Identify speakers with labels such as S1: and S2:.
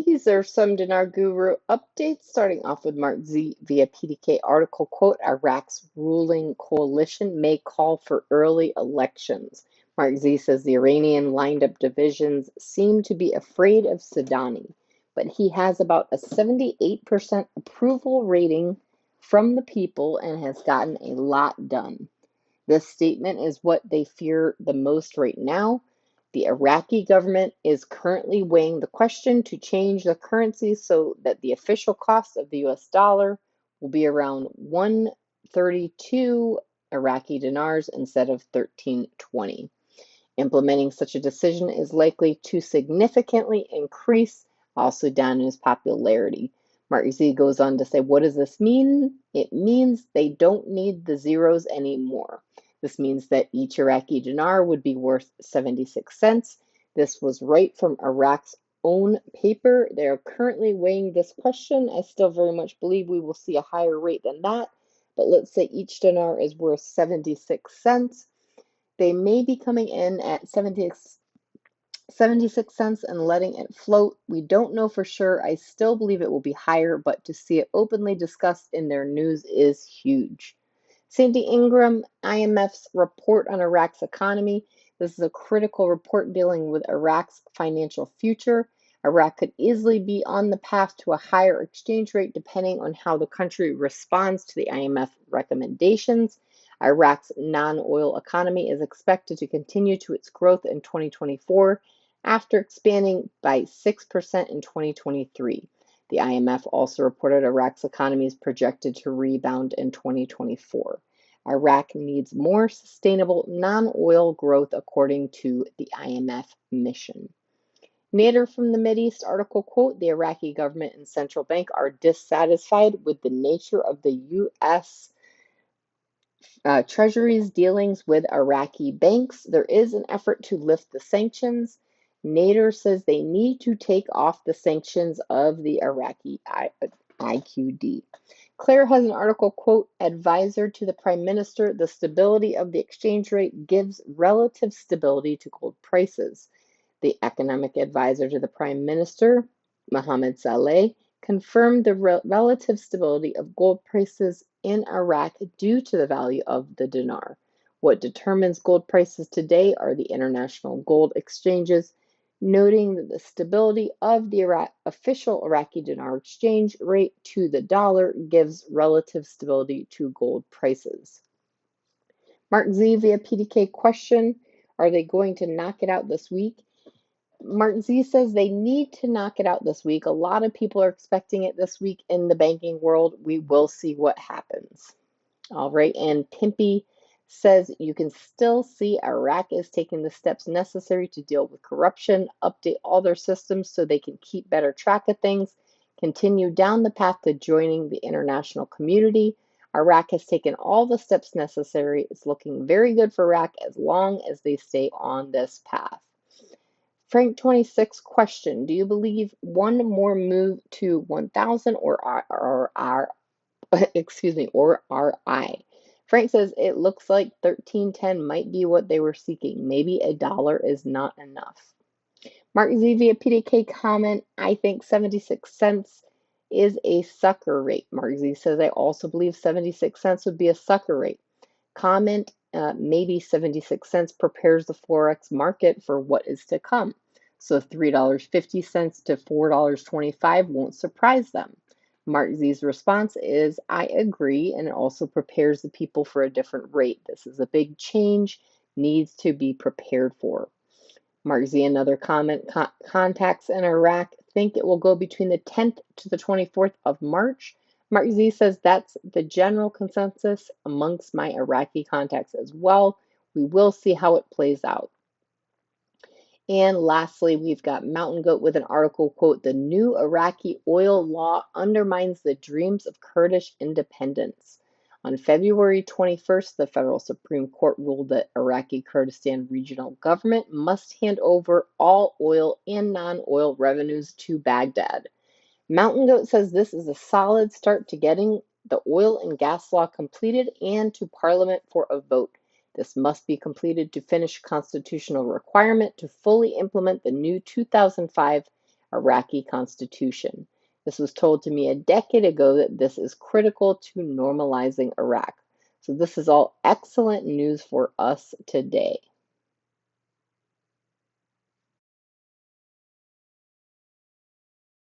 S1: These are some Dinar Guru updates, starting off with Mark Z via PDK article, quote, Iraq's ruling coalition may call for early elections. Mark Z says the Iranian lined-up divisions seem to be afraid of Sadani, but he has about a 78% approval rating from the people and has gotten a lot done. This statement is what they fear the most right now. The Iraqi government is currently weighing the question to change the currency so that the official cost of the US dollar will be around 132 Iraqi dinars instead of 1320. Implementing such a decision is likely to significantly increase Al Sudan's popularity. Mark Z goes on to say, what does this mean? It means they don't need the zeros anymore. This means that each Iraqi dinar would be worth 76 cents. This was right from Iraq's own paper. They are currently weighing this question. I still very much believe we will see a higher rate than that, but let's say each dinar is worth 76 cents. They may be coming in at 76 cents and letting it float. We don't know for sure. I still believe it will be higher, but to see it openly discussed in their news is huge. Sandy Ingram, IMF's report on Iraq's economy. This is a critical report dealing with Iraq's financial future. Iraq could easily be on the path to a higher exchange rate depending on how the country responds to the IMF recommendations. Iraq's non-oil economy is expected to continue to its growth in 2024 after expanding by 6% in 2023. The IMF also reported Iraq's economy is projected to rebound in 2024. Iraq needs more sustainable non-oil growth according to the IMF mission. Nader from the Mideast article, quote, the Iraqi government and central bank are dissatisfied with the nature of the U.S. Treasury's dealings with Iraqi banks. There is an effort to lift the sanctions. Nader says they need to take off the sanctions of the Iraqi IQD. Claire has an article, quote, advisor to the prime minister, the stability of the exchange rate gives relative stability to gold prices. The economic advisor to the prime minister, Mohammed Saleh, confirmed the relative stability of gold prices in Iraq due to the value of the dinar. What determines gold prices today are the international gold exchanges, noting that the stability of the official Iraqi dinar exchange rate to the dollar gives relative stability to gold prices. Mark Z via PDK question, are they going to knock it out this week? Mark Z says they need to knock it out this week. A lot of people are expecting it this week in the banking world. We will see what happens. All right, and Pimpy says you can still see Iraq is taking the steps necessary to deal with corruption, update all their systems so they can keep better track of things, continue down the path to joining the international community. Iraq has taken all the steps necessary. It's looking very good for Iraq as long as they stay on this path. Frank 26 question, do you believe one more move to 1,000 or RI? Frank says it looks like 1310 might be what they were seeking. Maybe a dollar is not enough. Mark Z via PDK comment, I think 76 cents is a sucker rate. Mark Z says I also believe 76 cents would be a sucker rate. Comment, maybe 76 cents prepares the Forex market for what is to come. So $3.50 to $4.25 won't surprise them. Mark Z's response is, I agree, and it also prepares the people for a different rate. This is a big change, needs to be prepared for. Mark Z, another comment, contacts in Iraq think it will go between the 10th to the 24th of March. Mark Z says that's the general consensus amongst my Iraqi contacts as well. We will see how it plays out. And lastly, we've got Mountain Goat with an article, quote, the new Iraqi oil law undermines the dreams of Kurdish independence. On February 21st, the federal Supreme Court ruled that Iraqi Kurdistan regional government must hand over all oil and non-oil revenues to Baghdad. Mountain Goat says this is a solid start to getting the oil and gas law completed and to Parliament for a vote. This must be completed to finish constitutional requirement to fully implement the new 2005 Iraqi constitution. This was told to me a decade ago that this is critical to normalizing Iraq. So this is all excellent news for us today.